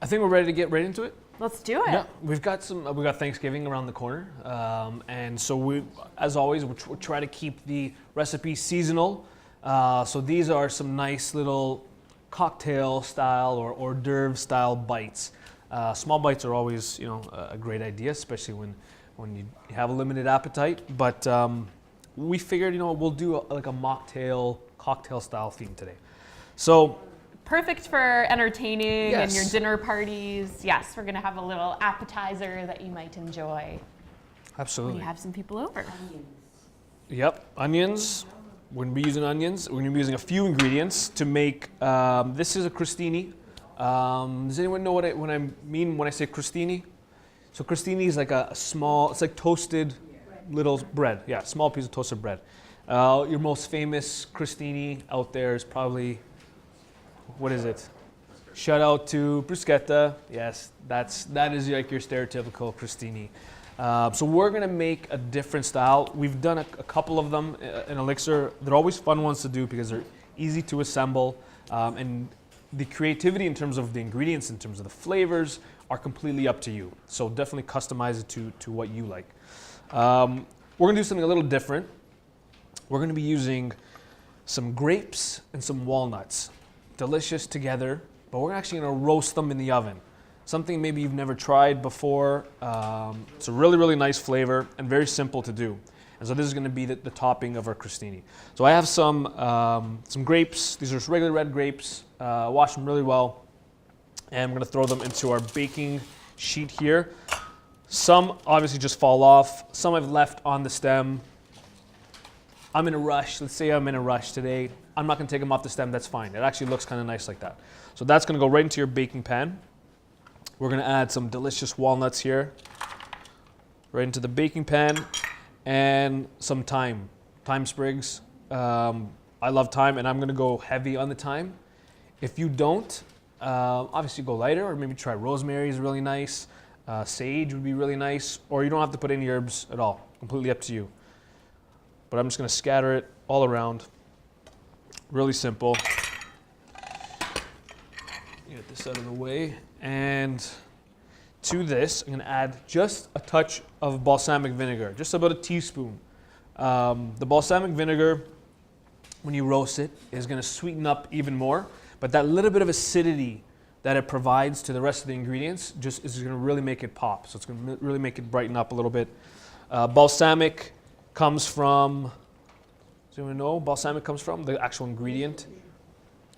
I think we're ready to get right into it. Let's do it. Yeah, we got Thanksgiving around the corner, and so we, as always, we try to keep the recipe seasonal. So these are some nice little cocktail style or hors d'oeuvre style bites. Small bites are always, a great idea, especially when you have a limited appetite. But we figured, we'll do like a mocktail cocktail style theme today. So. Perfect for entertaining Yes. and your dinner parties. Yes, we're gonna have a little appetizer that you might enjoy Absolutely. when you have some people over. Yep, onions. We're gonna be using onions. We're gonna be using a few ingredients to make. This is a crostini. Does anyone know what I mean when I say crostini? So crostini is like a small. It's like toasted little bread. Yeah, small piece of toasted bread. Your most famous crostini out there is probably. What is it? Shout out to bruschetta. Yes, that is like your stereotypical crostini. So we're gonna make a different style. We've done a couple of them in ELLICSR. They're always fun ones to do because they're easy to assemble, and the creativity in terms of the ingredients, in terms of the flavors, are completely up to you. So definitely customize it to what you like. We're gonna do something a little different. We're gonna be using some grapes and some walnuts. Delicious together, but we're actually going to roast them in the oven. Something maybe you've never tried before. It's a really, really nice flavor and very simple to do. And so this is going to be the topping of our crostini. So I have some grapes. These are just regular red grapes. Wash them really well. And we're going to throw them into our baking sheet here. Some obviously just fall off. Some I've left on the stem. I'm in a rush. Let's say I'm in a rush today. I'm not going to take them off the stem. That's fine. It actually looks kind of nice like that. So that's going to go right into your baking pan. We're going to add some delicious walnuts here, right into the baking pan, and some thyme sprigs. I love thyme, and I'm going to go heavy on the thyme. If you don't, obviously go lighter, or maybe try rosemary is really nice. Sage would be really nice, or you don't have to put any herbs at all. Completely up to you. But I'm just going to scatter it all around. Really simple. Get this out of the way. And to this, I'm going to add just a touch of balsamic vinegar, just about a teaspoon. The balsamic vinegar, when you roast it, is going to sweeten up even more. But that little bit of acidity that it provides to the rest of the ingredients just is going to really make it pop. So it's going to really make it brighten up a little bit. Balsamic comes from. Does anyone know what balsamic comes from? The actual ingredient?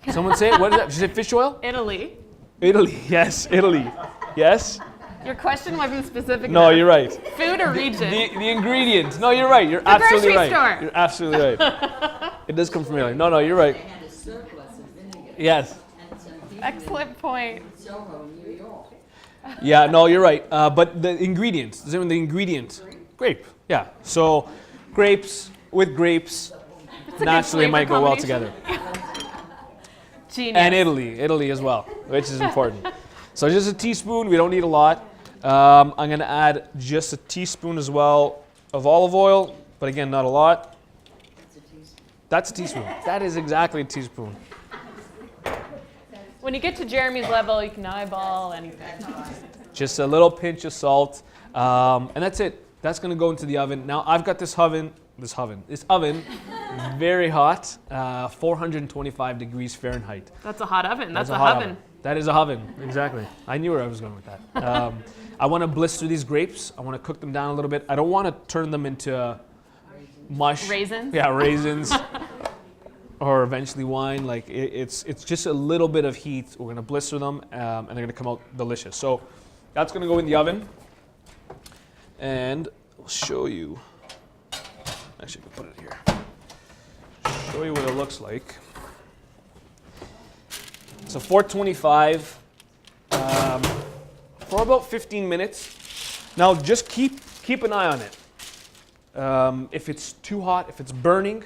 Someone say it? What is that? Did you say fish oil? Italy. Italy, yes, Italy. Yes? Your question wasn't specific No, enough. you're right. Food or region? The ingredient. No, you're right. You're absolutely right. Grocery store. You're absolutely right. It does come from Italy. No, you're right. Yes. Excellent point. Yeah, no, you're right. But the ingredients. Does anyone the ingredient? Grape. Yeah. So grapes with grapes. Naturally, it might go well together. Genius. And Italy as well, which is important. So just a teaspoon, we don't need a lot. I'm gonna add just a teaspoon as well of olive oil, but again, not a lot. That's a teaspoon. That is exactly a teaspoon. When you get to Jeremy's level, you can eyeball anything. Just a little pinch of salt, and that's it. That's gonna go into the oven. Now I've got this oven, very hot, 425 degrees Fahrenheit. That's a hot oven. That's a oven. That is a oven, exactly. I knew where I was going with that. I want to blister these grapes. I want to cook them down a little bit. I don't want to turn them into mush. Raisins? Yeah, raisins. Or eventually wine. Like it's just a little bit of heat. We're going to blister them, and they're going to come out delicious. So that's going to go in the oven. And I'll show you. Actually, I can put it here. Show you what it looks like. So 425 for about 15 minutes. Now just keep an eye on it. If it's too hot, if it's burning,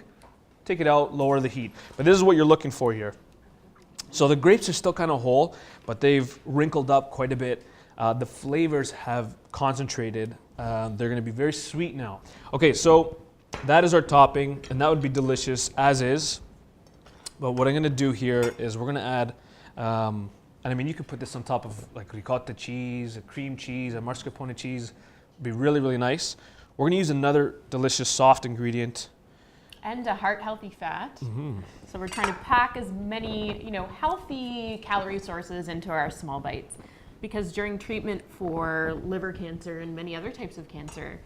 take it out, lower the heat. But this is what you're looking for here. So the grapes are still kind of whole, but they've wrinkled up quite a bit. The flavors have concentrated. They're going to be very sweet now. Okay, so that is our topping, and that would be delicious as is. But what I'm going to do here is we're going to add And I mean, you could put this on top of like ricotta cheese, a cream cheese, a mascarpone cheese. It'd be really, really nice. We're gonna use another delicious soft ingredient. And a heart-healthy fat. So we're trying to pack as many, healthy calorie sources into our small bites. Because during treatment for liver cancer and many other types of cancer,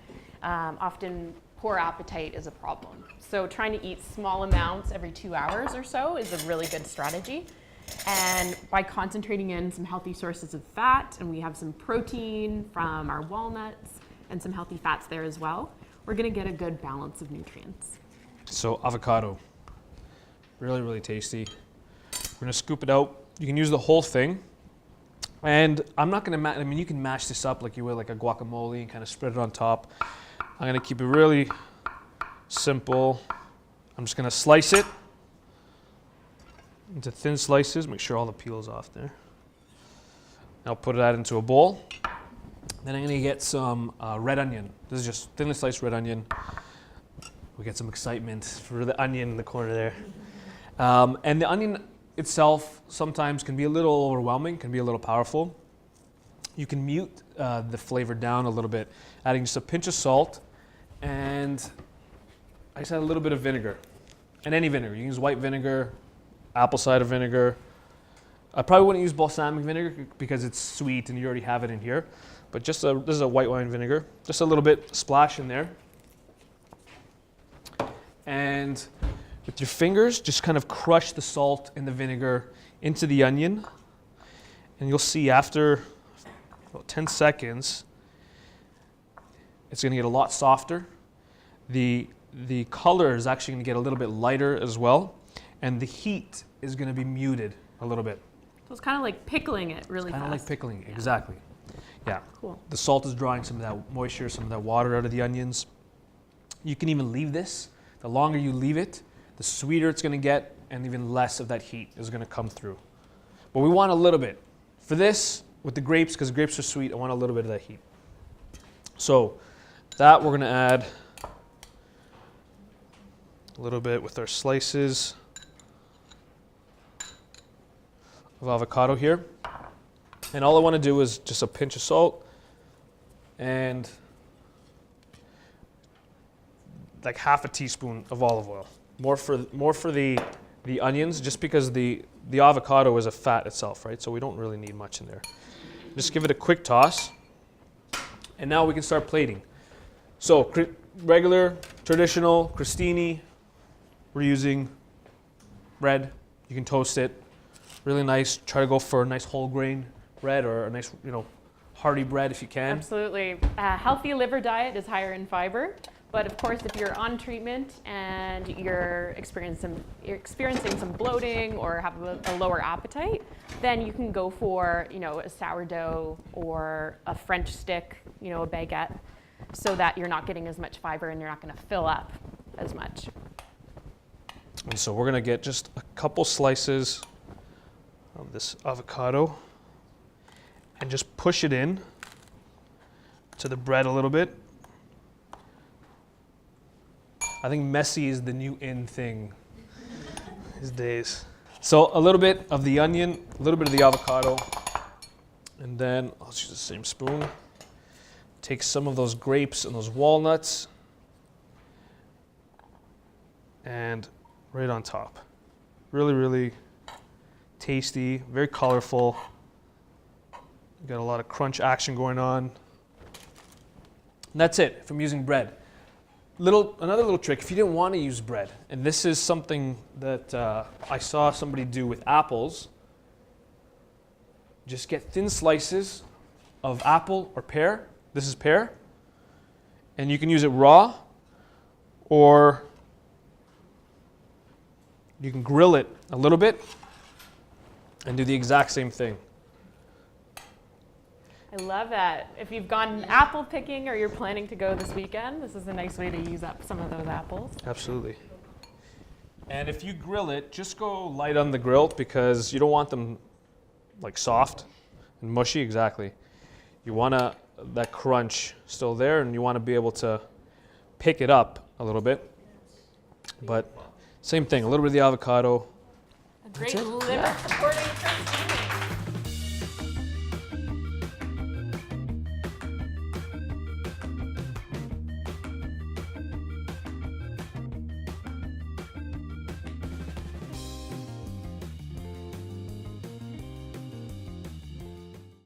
often poor appetite is a problem. So trying to eat small amounts every 2 hours or so is a really good strategy. And by concentrating in some healthy sources of fat, and we have some protein from our walnuts and some healthy fats there as well, we're gonna get a good balance of nutrients. So avocado, really, really tasty. We're gonna scoop it out. You can use the whole thing. And I'm not gonna, you can mash this up like you would like a guacamole and kind of spread it on top. I'm gonna keep it really simple. I'm just gonna slice it into thin slices, make sure all the peel is off there. Now put that into a bowl. Then I'm gonna get some red onion. This is just thinly sliced red onion. We get some excitement for the onion in the corner there. And the onion itself sometimes can be a little overwhelming, can be a little powerful. You can mute the flavor down a little bit, adding just a pinch of salt, and I just add a little bit of vinegar. And any vinegar. You can use white vinegar, apple cider vinegar. I probably wouldn't use balsamic vinegar because it's sweet and you already have it in here. But this is a white wine vinegar. Just a little bit splash in there. And with your fingers, just kind of crush the salt and the vinegar into the onion. And you'll see after about 10 seconds, it's going to get a lot softer. The color is actually going to get a little bit lighter as well. And the heat is going to be muted a little bit. So it's kind of like pickling it really fast. Kind of like pickling, exactly. Yeah. Cool. The salt is drawing some of that moisture, some of that water out of the onions. You can even leave this. The longer you leave it, the sweeter it's going to get, and even less of that heat is going to come through. But we want a little bit. For this, with the grapes, because grapes are sweet, I want a little bit of that heat. So that we're going to add a little bit with our slices of avocado here. And all I want to do is just a pinch of salt and like half a teaspoon of olive oil. More for the onions, just because the avocado is a fat itself, right? So we don't really need much in there. Just give it a quick toss. And now we can start plating. So regular, traditional, crostini. We're using bread. You can toast it. Really nice. Try to go for a nice whole grain bread or a nice, hearty bread if you can. Absolutely. A healthy liver diet is higher in fiber. But of course, if you're on treatment and you're experiencing some bloating or have a lower appetite, then you can go for a sourdough or a French stick, a baguette, so that you're not getting as much fiber and you're not going to fill up as much. And so we're going to get just a couple slices of this avocado and just push it in to the bread a little bit. I think messy is the new in thing these days. So a little bit of the onion, a little bit of the avocado, and then I'll use the same spoon. Take some of those grapes and those walnuts and right on top. Really, really tasty, very colorful. Got a lot of crunch action going on. And that's it from using bread. Another little trick, if you didn't want to use bread, and this is something that I saw somebody do with apples, just get thin slices of apple or pear. This is pear. And you can use it raw, or you can grill it a little bit and do the exact same thing. I love that. If you've gone apple picking or you're planning to go this weekend, this is a nice way to use up some of those apples. Absolutely. And if you grill it, just go light on the grill because you don't want them like soft and mushy. Exactly. You want that crunch still there, and you want to be able to pick it up a little bit. But same thing, a little bit of the avocado. A great liver supporting